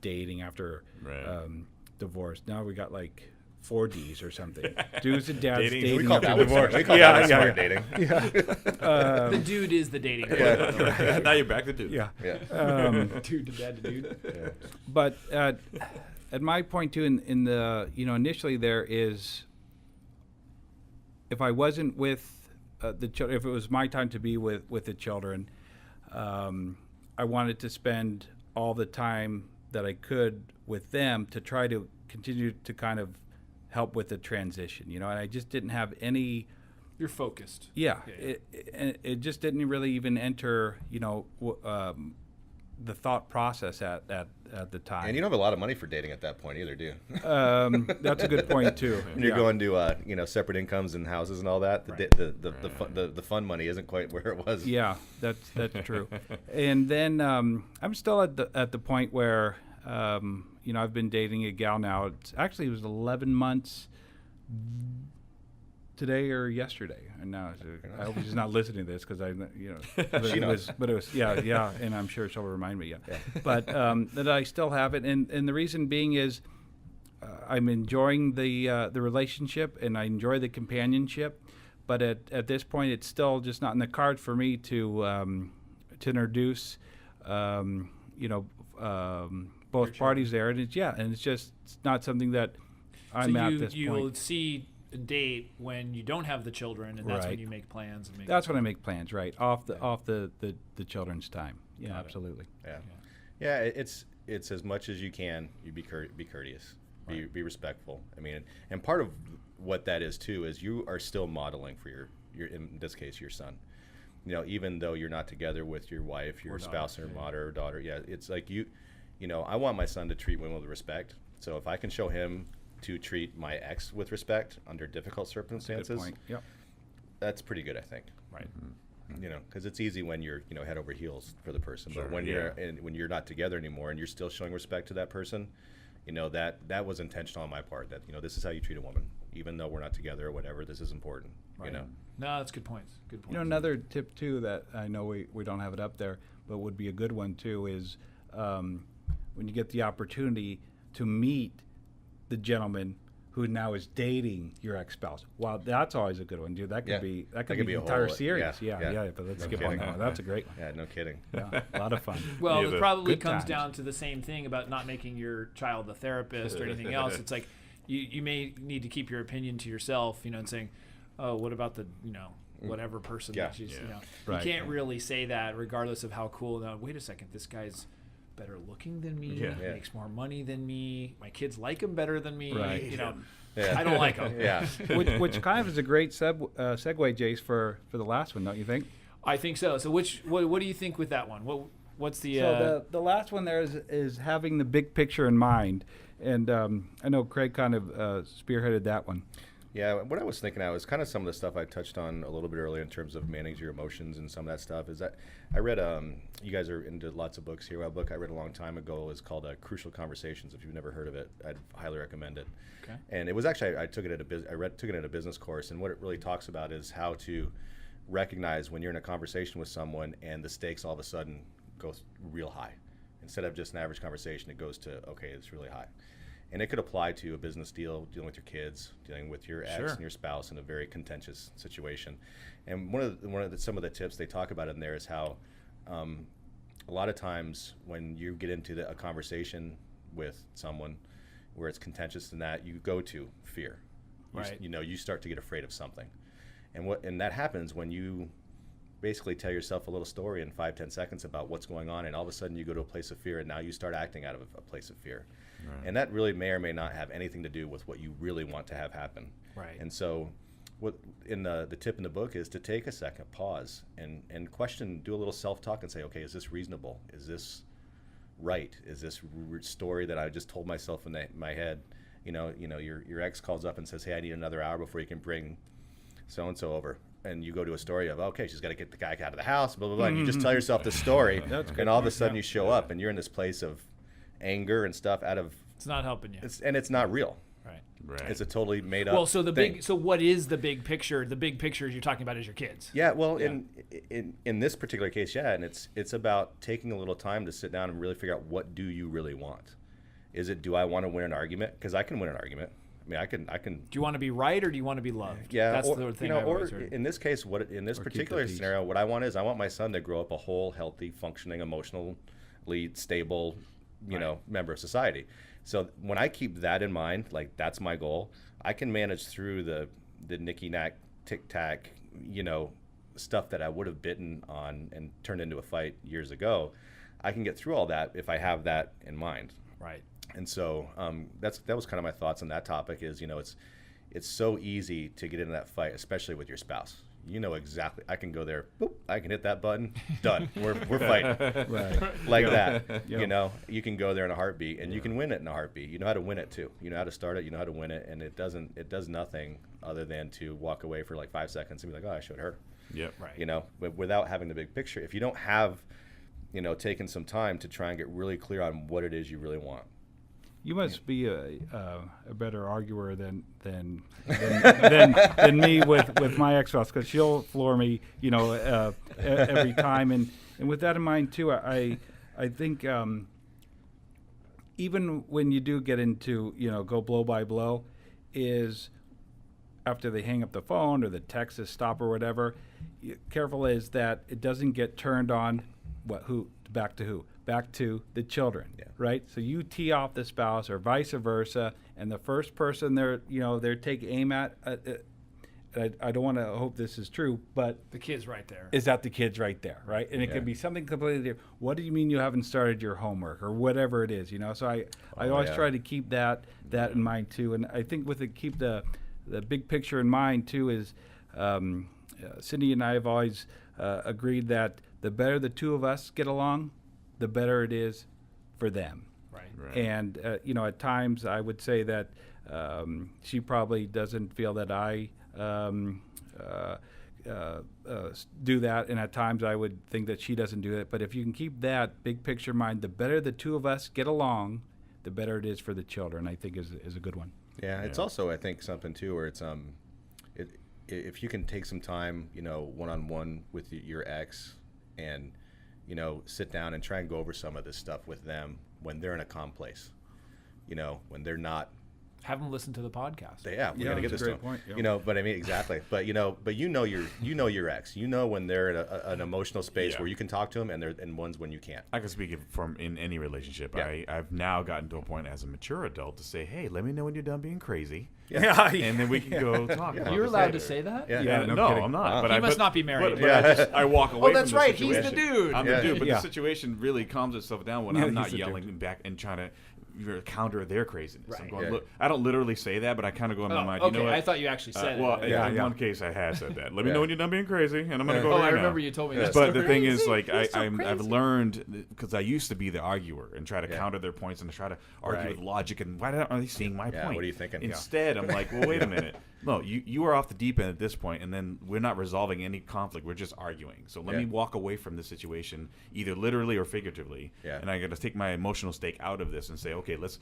dating after divorce. Now we got like 4 Ds or something. Dudes and dads dating. We call that divorce. We call that smart dating. Yeah. The dude is the dating. Now you're back to dude. Yeah. Dude to dad to dude. Yeah. But at my point too, in the initially there is, if I wasn't with the children, if it was my time to be with the children, I wanted to spend all the time that I could with them to try to continue to kind of help with the transition, and I just didn't have any. You're focused. Yeah. It just didn't really even enter, the thought process at the time. And you don't have a lot of money for dating at that point either, do you? That's a good point too. When you're going to separate incomes and houses and all that, the fun money isn't quite where it was. Yeah, that's true. And then I'm still at the point where I've been dating a gal now. It was 11 months today or yesterday, and now I hope she's not listening to this because but it was yeah, and I'm sure she'll remind me. Yeah. But that I still have it, and the reason being is I'm enjoying the relationship and I enjoy the companionship, but at this point it's still just not in the cards for me to introduce both parties there, and it's not something that I'm at this point. You'll see a date when you don't have the children, and that's when you make plans. That's when I make plans, right? Off the children's time. Yeah, Got it. absolutely. Yeah. It's as much as you can. You be courteous, be respectful. I mean, and part of what that is too is you are still modeling for your in this case your son. Even though you're not together with your wife, your spouse, or mother or daughter. Yeah, it's like I want my son to treat women with respect. So if I can show him to treat my ex with respect under difficult circumstances, Good point. Yep. That's pretty good, I think. Right. Because it's easy when you're head over heels for the person, Sure, but when you're not together anymore and you're still showing respect to that person, that was intentional on my part. That this is how you treat a woman, even though we're not together or whatever. This is important. Right. No, that's good points. Good points. Another tip too that I know we don't have it up there, but would be a good one too is when you get the opportunity to meet the gentleman who now is dating your ex-spouse. Wow, that's always a good one, dude. That could be an entire series. Yeah. But let's skip on that one. That's a great one. Yeah, no kidding. Yeah, a lot of fun. Well, it probably good comes times. down to the same thing about not making your child a therapist or anything else. It's like you may need to keep your opinion to yourself, and saying, oh, what about the, whatever person that she's, Right. You can't really say that regardless of how cool. Now, wait a second, this guy's better looking than me, makes more money than me, my kids like him better than me, Right. I don't like him. Yeah. which kind of is a great segue, Jace, for the last one, don't you think? I think so. So what do you think with that one? What's the So the last one there is having the big picture in mind, and I know Craig kind of spearheaded that one. Yeah, what I was thinking of was kind of some of the stuff I touched on a little bit earlier in terms of managing your emotions and some of that stuff. Is that I read, you guys are into lots of books here. A book I read a long time ago is called Crucial Conversations. If you've never heard of it, I'd highly recommend it. Okay. And it was actually, I took it at a business course, and what it really talks about is how to recognize when you're in a conversation with someone and the stakes all of a sudden go real high. Instead of just an average conversation, it goes to, okay, it's really high. And it could apply to a business deal, dealing with your kids, dealing with your ex and your spouse in a very contentious situation. And some of the tips they talk about in there is how a lot of times when you get into a conversation with someone where it's contentious and that, you go to fear. Right. You start to get afraid of something. And that happens when you basically tell yourself a little story in 5-10 seconds about what's going on, and all of a sudden you go to a place of fear, and now you start acting out of a place of fear. Right. And that really may or may not have anything to do with what you really want to have happen. Right. And so what in the tip in the book is to take a second, pause, and question, do a little self-talk and say, okay, is this reasonable? Is this right? Is this story that I just told myself in my head? Your ex calls up and says, hey, I need another hour before you can bring so-and-so over. And you go to a story of, okay, she's got to get the guy out of the house, blah, blah, blah. And you just tell yourself the story. And all of a sudden you show up and you're in this place of anger and stuff it's not helping you. It's not real. Right. It's a totally made up Well, so thing. so what is the big picture? The big picture you're talking about is your kids. Yeah, well, in this particular case, and it's about taking a little time to sit down and really figure out, what do you really want? Is it, do I want to win an argument? Because I can win an argument. I mean, I can. Do you want to be right, or do you want to be loved? Yeah, that's the thing. Or in this case, in this particular scenario, what I want is I want my son to grow up a whole, healthy, functioning, emotionally stable, member of society. So when I keep that in mind, like that's my goal, I can manage through the nicky-knack, tic-tac, stuff that I would have bitten on and turned into a fight years ago. I can get through all that if I have that in mind. Right. And so that was kind of my thoughts on that topic. Is it's so easy to get into that fight, especially with your spouse. you know exactly. I can go there. Boop, I can hit that button. Done. We're fighting. Right. Like that. Yep. You know, you can go there in a heartbeat, and you can win it in a heartbeat. You know how to win it too. You know how to start it. You know how to win it, and it does nothing other than to walk away for like 5 seconds and be like, oh, I showed her. Yep. Right. You know, but without having the big picture. If you don't have, you know, taken some time to try and get really clear on what it is you really want. You must be a better arguer than me with my ex-spouse, because she'll floor me, you know, every time. And with that in mind too, I think even when you do get into, you know, go blow by blow, is after they hang up the phone or the text is stop or whatever, careful is that it doesn't get turned on. Back to who? Back to the children, right? So you tee off the spouse or vice versa, and the first person they're taking aim at, I don't want to hope this is true, but The kid's right there. is that the kid's right there, right? And it could be something completely different. What do you mean you haven't started your homework or whatever it is, you know? So I always try to keep that in mind too. And I think keep the big picture in mind too is Cindy and I have always agreed that the better the two of us get along, the better it is for them. Right. And, you know, at times I would say that she probably doesn't feel that I do that, and at times I would think that she doesn't do it. But if you can keep that big picture in mind, the better the two of us get along, the better it is for the children, I think is a good one. Yeah, it's also, I think, something too where it's if you can take some time, you know, one-on-one with your ex and, you know, sit down and try and go over some of this stuff with them when they're in a calm place, you know, when they're not. Have them listen to the podcast. We gotta get this that's a to great them. point, yeah. You know, but I mean, exactly. But you know your ex. You know when they're in an emotional space where you can talk to them, and ones when you can't. I can speak from in any relationship. Yeah. I've now gotten to a point as a mature adult to say, hey, let me know when you're done being crazy. Yeah. And then we can go talk. Yeah. about You're this allowed later. to say that? Yeah. Yeah, No, no kidding. I'm not. But He I must not be married. But I walk away. that's from right. The He's the situation. dude. I'm Yeah. the dude. But Yeah. the situation really calms itself down when Yeah, I'm not he's the yelling dude. back and trying to counter their craziness. I'm Right. going, Yeah. look, I don't literally say that, but I kind of go in my mind. Okay, You know what? I thought you actually said well, it. Yeah, in yeah. one case, I had said that. Let me Yeah. know when you're done being crazy, and I'm gonna go Oh, right I now. remember you told me that. But the thing is, Crazy. like, You're so I've crazy. learned, because I used to be the arguer and try to counter their points and to try to argue Right. with logic and why are they seeing my Yeah, point? what are you thinking? Yeah. Instead, I'm like, well, wait a minute. No, you are off the deep end at this point, and then we're not resolving any conflict. We're just arguing. So let Yeah. me walk away from this situation, either literally or figuratively. Yeah. And I got to take my emotional stake out of this and say, okay, let's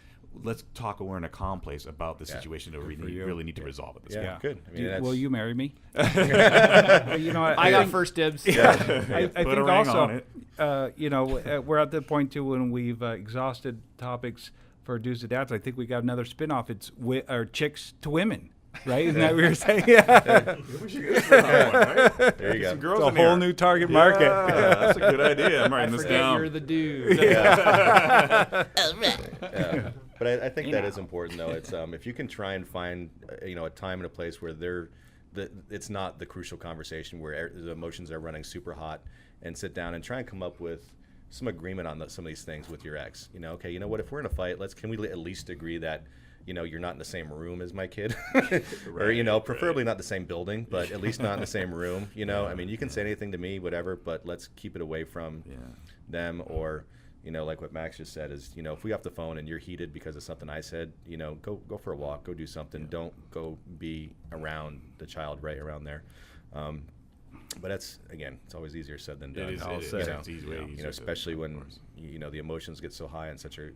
talk. We're in a calm place about the Yeah. situation that we for you. really need to resolve at this Yeah, point. good. I mean, Will you marry me? You know, I got think- first dibs. I Put a think ring also, on it. you know, we're at the point too when we've exhausted topics for Dudes and Dads. I think we got another spin-off. It's or chicks to women, right? Isn't that what we were saying? Yeah. We should get one, right? There you Get some go. girls It's a in whole here. new target market. Yeah, that's a good idea. I'm I writing this forget down. you're the dude. Yeah. But I think that is important, though. It's if you can try and find you know, a time and a place where it's not the crucial conversation where the emotions are running super hot, and sit down and try and come up with some agreement on some of these things with your ex. You know, okay, you know what? If we're in a fight, can we at least agree that, you know, you're not in the same room as my kid, or you know, preferably not the same building, but at least not in the same room. You know, I mean, you can say anything to me, whatever, but let's keep it away from them. Or, you know, like what Max just said is, you know, if we off the phone and you're heated because of something I said, you know, go for a walk, go do something. Don't go be around the child right around there. But that's, again, it's always easier said than done. It is. I'll It is. say. It's easy way You easier know, to- especially of when course. you know the emotions get so high in such a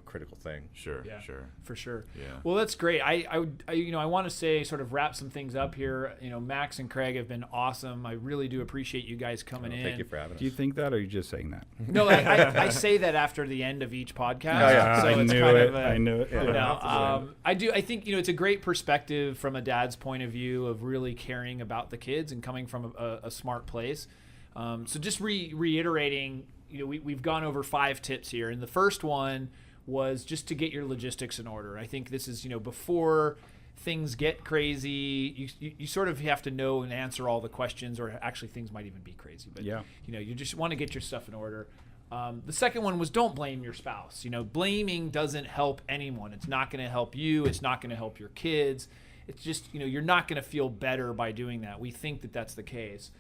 critical thing. Sure. Yeah. Sure. For sure. Yeah. Well, that's great. I you know, I want to say, sort of wrap some things up here. You know, Max and Craig have been awesome. I really do appreciate you guys coming in. Thank you for having us. Do you think that, or are you just saying that? No, I say that after the end of each podcast. Oh, yeah. So I it's knew kind it. of I knew it. You Yeah. know, I think, you know, it's a great perspective from a dad's point of view of really caring about the kids and coming from a smart place. So just reiterating, you know, we've gone over 5 tips here, and the first one was just to get your logistics in order. I think this is, you know, before things get crazy, you sort of have to know and answer all the questions, or actually things might even be crazy, but Yeah. you know, you just want to get your stuff in order. The second one was don't blame your spouse. You know, blaming doesn't help anyone. It's not going to help you. It's not going to help your kids. it's just, you're not going to feel better by doing that. We think that that's the case.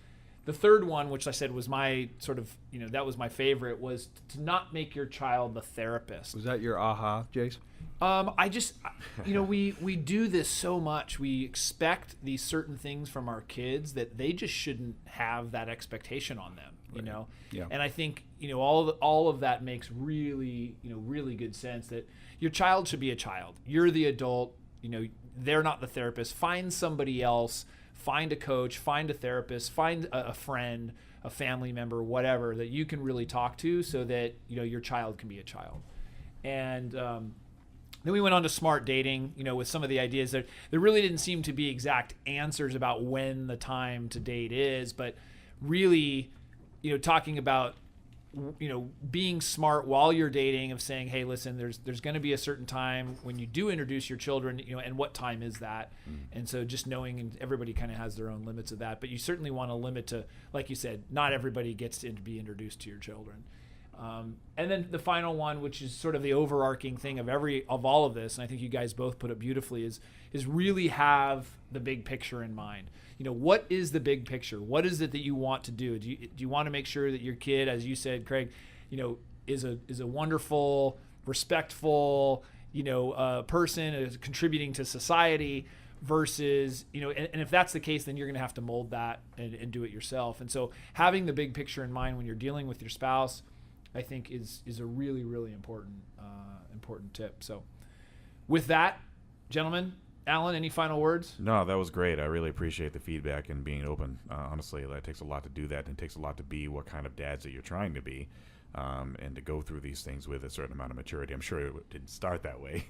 The third one, which I said was my sort of, that was my favorite, was to not make your child the therapist. Was that your aha, Jace? I just, we do this so much. We expect these certain things from our kids that they just shouldn't have that expectation on them, Yeah. And I think, all of that makes really, really good sense that your child should be a child. You're the adult, they're not the therapist. Find somebody else. Find a coach, find a therapist, find a friend, a family member, whatever, that you can really talk to so that, your child can be a child. And then we went on to smart dating, with some of the ideas that there really didn't seem to be exact answers about when the time to date is, but really, talking about, being smart while you're dating, of saying, hey, listen, there's going to be a certain time when you do introduce your children, and what time is that? And so just knowing, and everybody kind of has their own limits of that, but you certainly want to limit to, like you said, not everybody gets to be introduced to your children. And then the final one, which is sort of the overarching thing of all of this, and I think you guys both put it beautifully, is really have the big picture in mind. What is the big picture? What is it that you want to do? Do you want to make sure that your kid, as you said, Craig, is a wonderful, respectful, person, is contributing to society, versus, and if that's the case, then you're going to have to mold that and do it yourself. And so having the big picture in mind when you're dealing with your spouse, I think is a really, really important tip. So with that, gentlemen, Alan, any final words? No, that was great. I really appreciate the feedback and being open. Honestly, it takes a lot to do that, and it takes a lot to be what kind of dads that you're trying to be, and to go through these things with a certain amount of maturity. I'm sure it didn't start that way,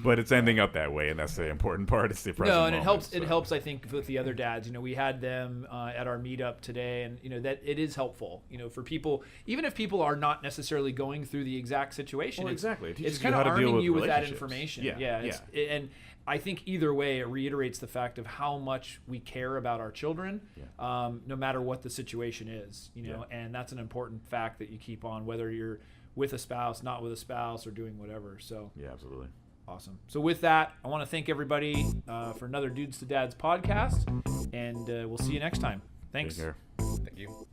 but it's ending up that way, and that's the important part. It's the present moment. It helps. So. It helps, I think, with the other dads. We had them at our meetup today, and that it is helpful. For people, even if people are not necessarily going through the exact situation. Well, exactly. It's kind of arming you with that information. Yeah. And I think either way, it reiterates the fact of how much we care about our children, no matter what the situation is, and that's an important fact that you keep on, whether you're with a spouse, not with a spouse, or doing whatever. So yeah, absolutely. Awesome. So with that, I want to thank everybody for another Dudes to Dads podcast, and we'll see you next time. Thanks. Take care. Thank you.